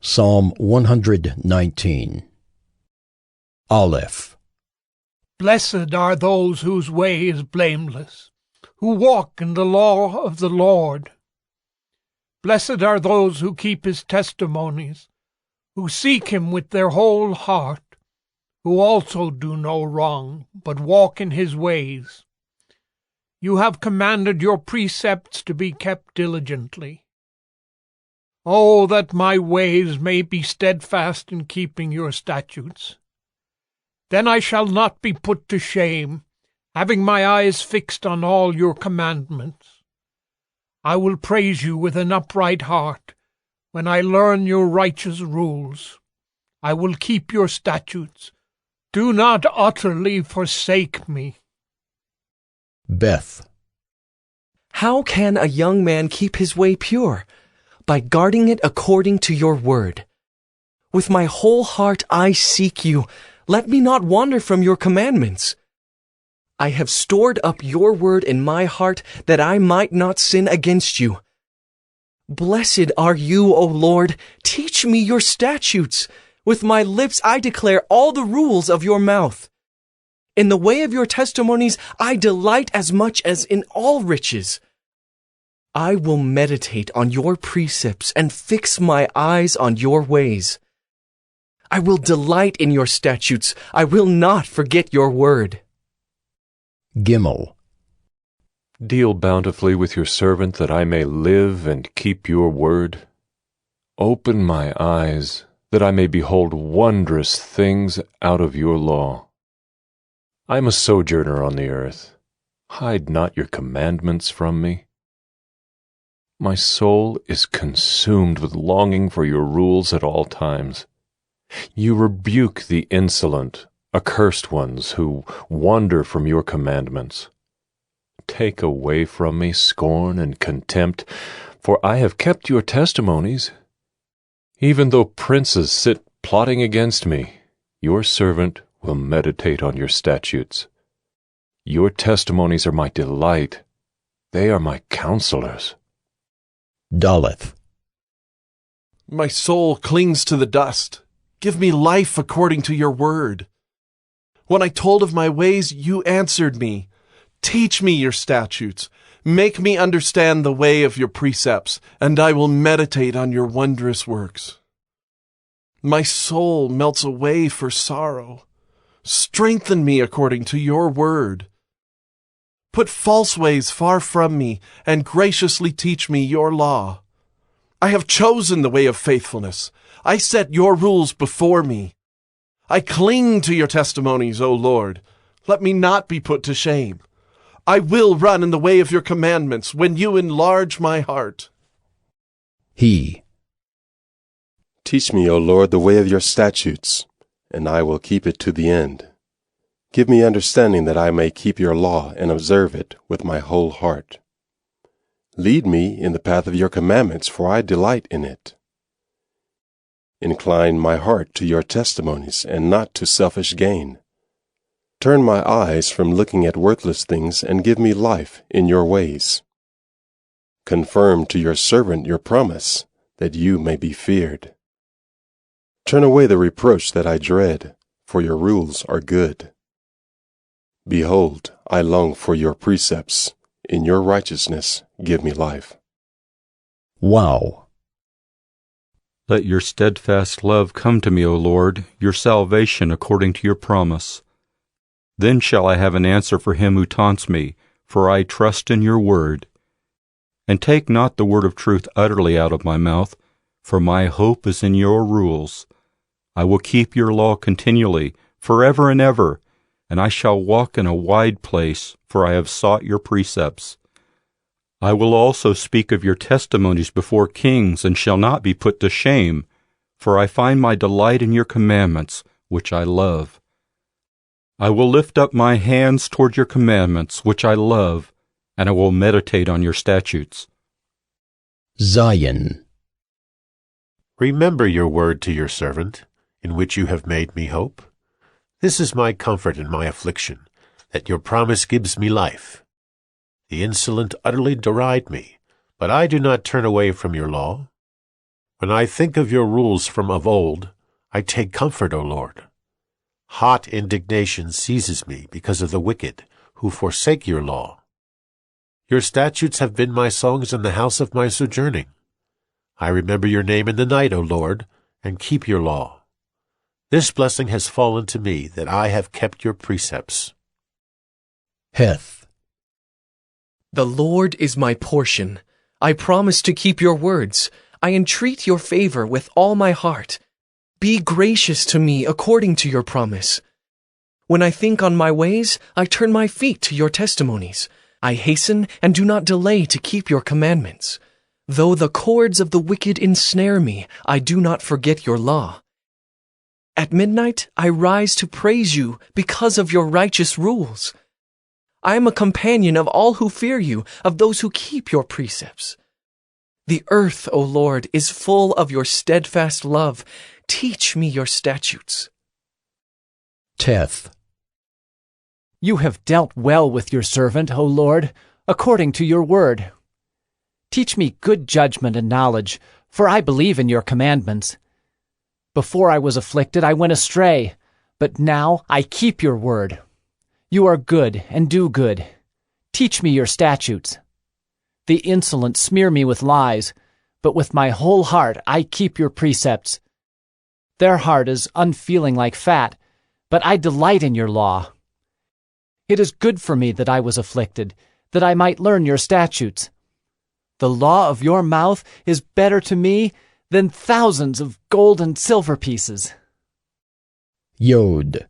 Psalm 119. Aleph. Blessed are those whose way is blameless, who walk in the law of the Lord. Blessed are those who keep his testimonies, who seek him with their whole heart, who also do no wrong, but walk in his ways. You have commanded your precepts to be kept diligently. Oh, that my ways may be steadfast in keeping your statutes. Then I shall not be put to shame, having my eyes fixed on all your commandments. I will praise you with an upright heart when I learn your righteous rules. I will keep your statutes. Do not utterly forsake me. Beth. How can a young man keep his way pure? By guarding it according to your word. With my whole heart I seek you. Let me not wander from your commandments. I have stored up your word in my heart that I might not sin against you. Blessed are you, O Lord. Teach me your statutes. With my lips I declare all the rules of your mouth. In the way of your testimonies I delight as much as in all riches. I will meditate on your precepts and fix my eyes on your ways. I will delight in your statutes. I will not forget your word. Gimel. Deal bountifully with your servant that I may live and keep your word. Open my eyes that I may behold wondrous things out of your law. I am a sojourner on the earth. Hide not your commandments from me. My soul is consumed with longing for your rules at all times. You rebuke the insolent, accursed ones who wander from your commandments. Take away from me scorn and contempt, for I have kept your testimonies. Even though princes sit plotting against me, your servant will meditate on your statutes. Your testimonies are my delight. They are my counselors. Daleth. My soul clings to the dust. Give me life according to your word. When I told of my ways, you answered me. Teach me your statutes. Make me understand the way of your precepts, and I will meditate on your wondrous works. My soul melts away for sorrow. Strengthen me according to your word. Put false ways far from me, and graciously teach me your law. I have chosen the way of faithfulness. I set your rules before me. I cling to your testimonies, O Lord. Let me not be put to shame. I will run in the way of your commandments when you enlarge my heart. He. Teach me, O Lord, the way of your statutes, and I will keep it to the end. Give me understanding that I may keep your law and observe it with my whole heart. Lead me in the path of your commandments, for I delight in it. Incline my heart to your testimonies and not to selfish gain. Turn my eyes from looking at worthless things and give me life in your ways. Confirm to your servant your promise, that you may be feared. Turn away the reproach that I dread, for your rules are good. Behold, I long for your precepts. In your righteousness give me life. Wow. Let your steadfast love come to me, O Lord, your salvation according to your promise. Then shall I have an answer for him who taunts me, for I trust in your word. And take not the word of truth utterly out of my mouth, for my hope is in your rules. I will keep your law continually, forever and ever, and I shall walk in a wide place, for I have sought your precepts. I will also speak of your testimonies before kings, and shall not be put to shame, for I find my delight in your commandments, which I love. I will lift up my hands toward your commandments, which I love, and I will meditate on your statutes. Zion. Remember your word to your servant, in which you have made me hope. This is my comfort in my affliction, that your promise gives me life. The insolent utterly deride me, but I do not turn away from your law. When I think of your rules from of old, I take comfort, O Lord. Hot indignation seizes me because of the wicked, who forsake your law. Your statutes have been my songs in the house of my sojourning. I remember your name in the night, O Lord, and keep your law. This blessing has fallen to me, that I have kept your precepts. Heth. The Lord is my portion. I promise to keep your words. I entreat your favor with all my heart. Be gracious to me according to your promise. When I think on my ways, I turn my feet to your testimonies. I hasten and do not delay to keep your commandments. Though the cords of the wicked ensnare me, I do not forget your law. At midnight, I rise to praise you because of your righteous rules. I am a companion of all who fear you, of those who keep your precepts. The earth, O Lord, is full of your steadfast love. Teach me your statutes. Teth. You have dealt well with your servant, O Lord, according to your word. Teach me good judgment and knowledge, for I believe in your commandments. Before I was afflicted, I went astray, but now I keep your word. You are good and do good. Teach me your statutes. The insolent smear me with lies, but with my whole heart I keep your precepts. Their heart is unfeeling like fat, but I delight in your law. It is good for me that I was afflicted, that I might learn your statutes. The law of your mouth is better to me than thousands of gold and silver pieces. Yod.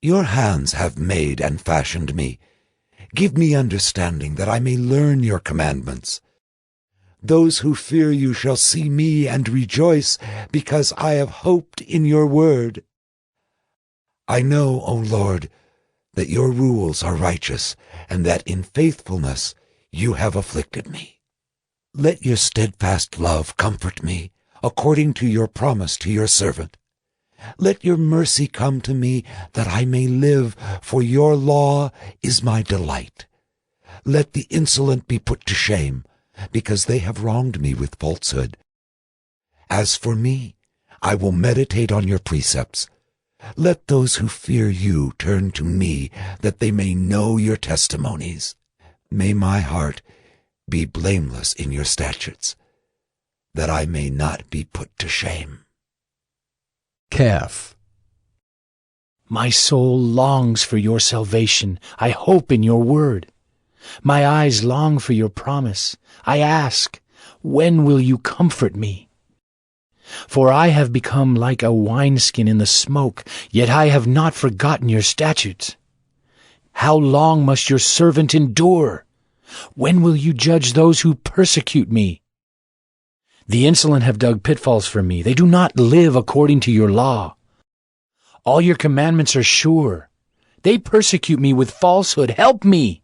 Your hands have made and fashioned me. Give me understanding that I may learn your commandments. Those who fear you shall see me and rejoice, because I have hoped in your word. I know, O Lord, that your rules are righteous, and that in faithfulness you have afflicted me. Let your steadfast love comfort me, according to your promise to your servant. Let your mercy come to me, that I may live, for your law is my delight. Let the insolent be put to shame, because they have wronged me with falsehood. As for me, I will meditate on your precepts. Let those who fear you turn to me, that they may know your testimonies. May my heart be blameless in your statutes, that I may not be put to shame. Calf. My soul longs for your salvation. I hope in your word. My eyes long for your promise. I ask, when will you comfort me? For I have become like a wineskin in the smoke, yet I have not forgotten your statutes. How long must your servant endure? When will you judge those who persecute me? The insolent have dug pitfalls for me. They do not live according to your law. All your commandments are sure. They persecute me with falsehood. Help me!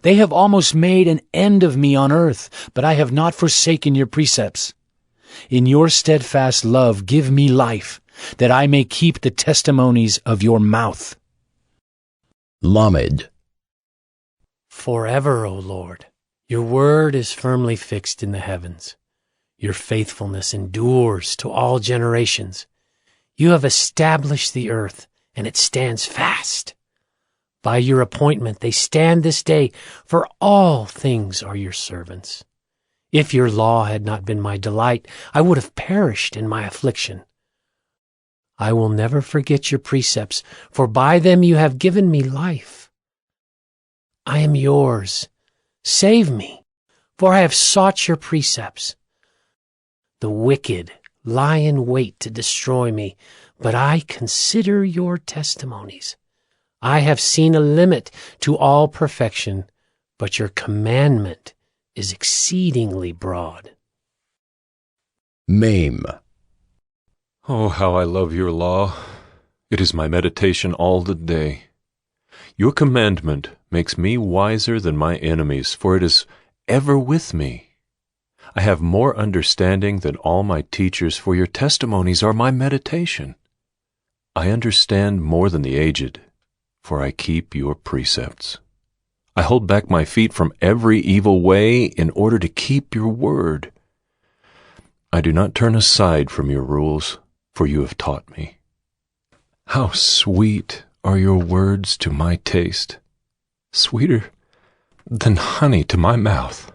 They have almost made an end of me on earth, but I have not forsaken your precepts. In your steadfast love give me life, that I may keep the testimonies of your mouth. Lamed. Forever, O Lord, your word is firmly fixed in the heavens. Your faithfulness endures to all generations. You have established the earth, and it stands fast. By your appointment they stand this day, for all things are your servants. If your law had not been my delight, I would have perished in my affliction. I will never forget your precepts, for by them you have given me life. I am yours. Save me, for I have sought your precepts. The wicked lie in wait to destroy me, but I consider your testimonies. I have seen a limit to all perfection, but your commandment is exceedingly broad. Mame. Oh, how I love your law. It is my meditation all the day. Your commandment makes me wiser than my enemies, for it is ever with me. I have more understanding than all my teachers, for your testimonies are my meditation. I understand more than the aged, for I keep your precepts. I hold back my feet from every evil way in order to keep your word. I do not turn aside from your rules, for you have taught me. How sweet are your words to my taste, sweeter than honey to my mouth.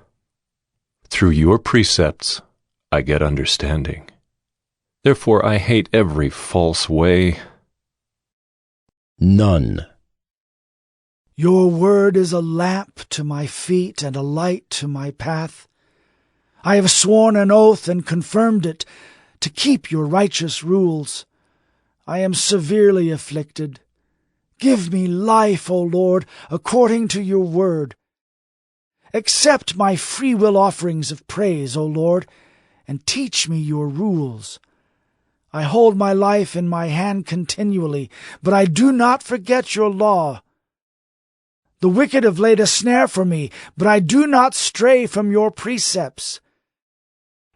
Through your precepts I get understanding. Therefore I hate every false way. None. Your word is a lamp to my feet and a light to my path. I have sworn an oath and confirmed it to keep your righteous rules. I am severely afflicted. Give me life, O Lord, according to your word. Accept my free will offerings of praise, O Lord, and teach me your rules. I hold my life in my hand continually, but I do not forget your law. The wicked have laid a snare for me, but I do not stray from your precepts.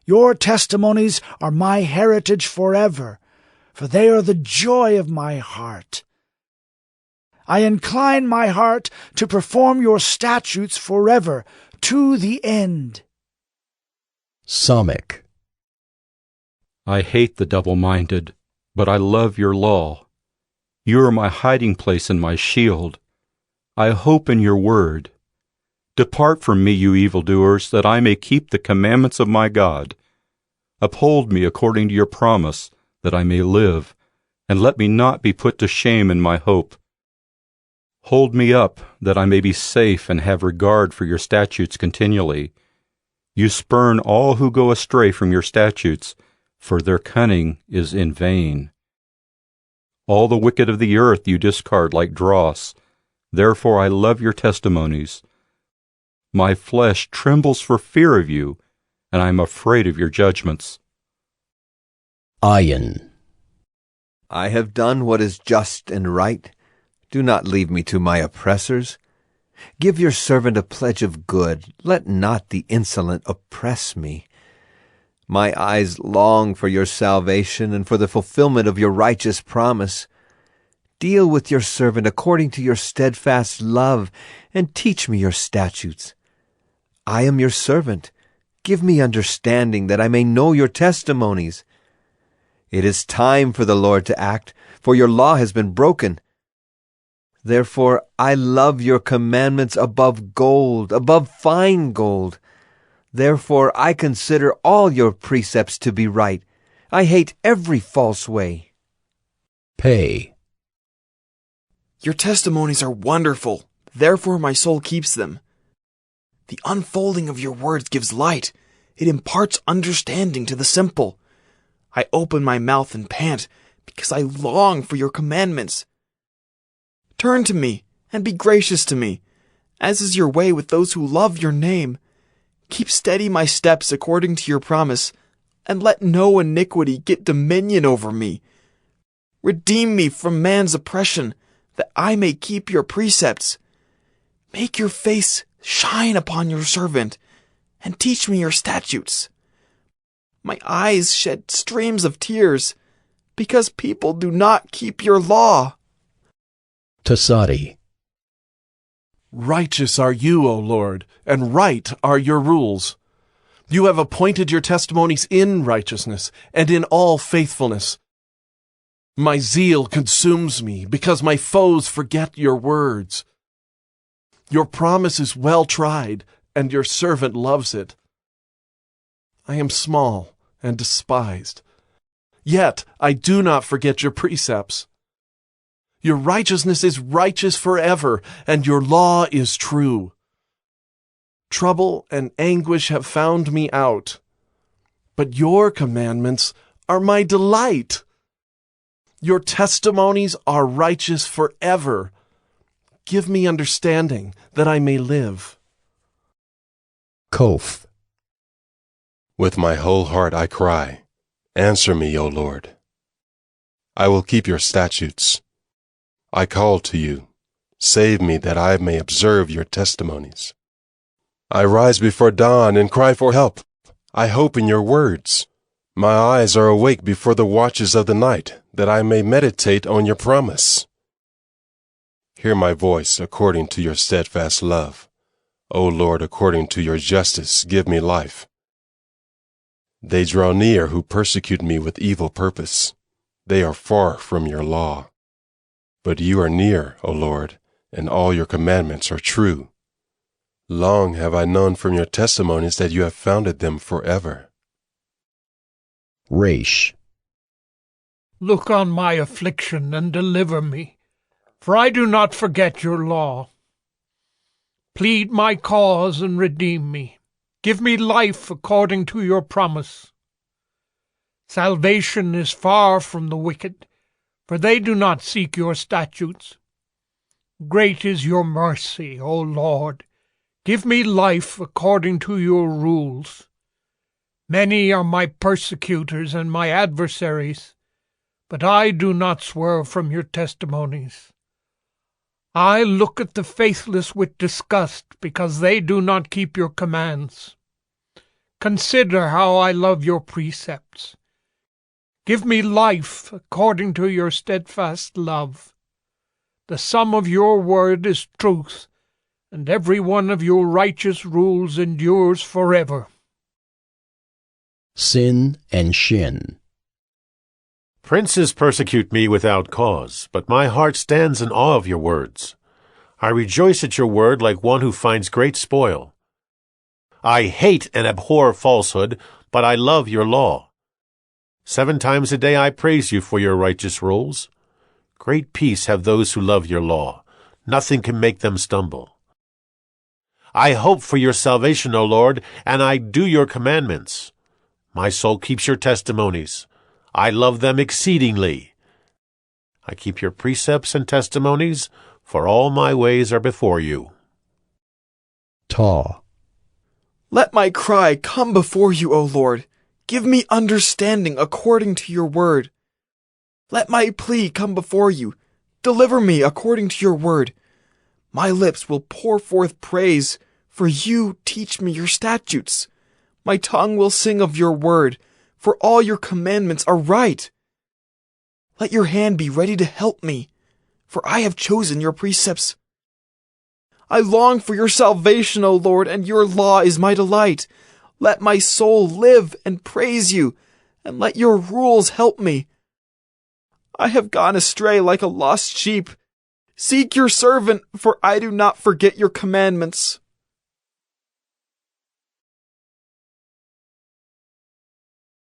Your testimonies are my heritage forever, for they are the joy of my heart. I incline my heart to perform your statutes forever, to the end. Psalmic. I hate the double-minded, but I love your law. You are my hiding place and my shield. I hope in your word. Depart from me, you evildoers, that I may keep the commandments of my God. Uphold me according to your promise, that I may live, and let me not be put to shame in my hope. Hold me up, that I may be safe and have regard for your statutes continually. You spurn all who go astray from your statutes, for their cunning is in vain. All the wicked of the earth you discard like dross. Therefore I love your testimonies. My flesh trembles for fear of you, and I am afraid of your judgments. Ayin. I have done what is just and right. Do not leave me to my oppressors. Give your servant a pledge of good. Let not the insolent oppress me. My eyes long for your salvation and for the fulfillment of your righteous promise. Deal with your servant according to your steadfast love, and teach me your statutes. I am your servant. Give me understanding, that I may know your testimonies. It is time for the Lord to act, for your law has been broken. Therefore I love your commandments above gold, above fine gold. Therefore I consider all your precepts to be right. I hate every false way. Pay. Your testimonies are wonderful, therefore my soul keeps them. The unfolding of your words gives light. It imparts understanding to the simple. I open my mouth and pant, because I long for your commandments. Turn to me, and be gracious to me, as is your way with those who love your name. Keep steady my steps according to your promise, and let no iniquity get dominion over me. Redeem me from man's oppression, that I may keep your precepts. Make your face shine upon your servant, and teach me your statutes. My eyes shed streams of tears, because people do not keep your law. Tasadi. Righteous are you, O Lord, and right are your rules. You have appointed your testimonies in righteousness and in all faithfulness. My zeal consumes me, because my foes forget your words. Your promise is well tried, and your servant loves it. I am small and despised, yet I do not forget your precepts. Your righteousness is righteous forever, and your law is true. Trouble and anguish have found me out, but your commandments are my delight. Your testimonies are righteous forever. Give me understanding, that I may live. Koph. With my whole heart I cry, answer me, O Lord. I will keep your statutes. I call to you, save me that I may observe your testimonies. I rise before dawn and cry for help. I hope in your words. My eyes are awake before the watches of the night, that I may meditate on your promise. Hear my voice according to your steadfast love. O Lord, according to your justice, give me life. They draw near who persecute me with evil purpose. They are far from your law. But you are near, O Lord, and all your commandments are true. Long have I known from your testimonies that you have founded them forever. Resh. Look on my affliction and deliver me, for I do not forget your law. Plead my cause and redeem me. Give me life according to your promise. Salvation is far from the wicked, for they do not seek your statutes. Great is your mercy, O Lord. Give me life according to your rules. Many are my persecutors and my adversaries, but I do not swerve from your testimonies. I look at the faithless with disgust, because they do not keep your commands. Consider how I love your precepts. Give me life according to your steadfast love. The sum of your word is truth, and every one of your righteous rules endures forever. Sin and Shin. Princes persecute me without cause, but my heart stands in awe of your words. I rejoice at your word like one who finds great spoil. I hate and abhor falsehood, but I love your law. 7 times a day I praise you for your righteous rules. Great peace have those who love your law. Nothing can make them stumble. I hope for your salvation, O Lord, and I do your commandments. My soul keeps your testimonies. I love them exceedingly. I keep your precepts and testimonies, for all my ways are before you. Taw. Let my cry come before you, O Lord. Give me understanding according to your word. Let my plea come before you. Deliver me according to your word. My lips will pour forth praise, for you teach me your statutes. My tongue will sing of your word, for all your commandments are right. Let your hand be ready to help me, for I have chosen your precepts. I long for your salvation, O Lord, and your law is my delight. Let my soul live and praise you, and let your rules help me. I have gone astray like a lost sheep. Seek your servant, for I do not forget your commandments.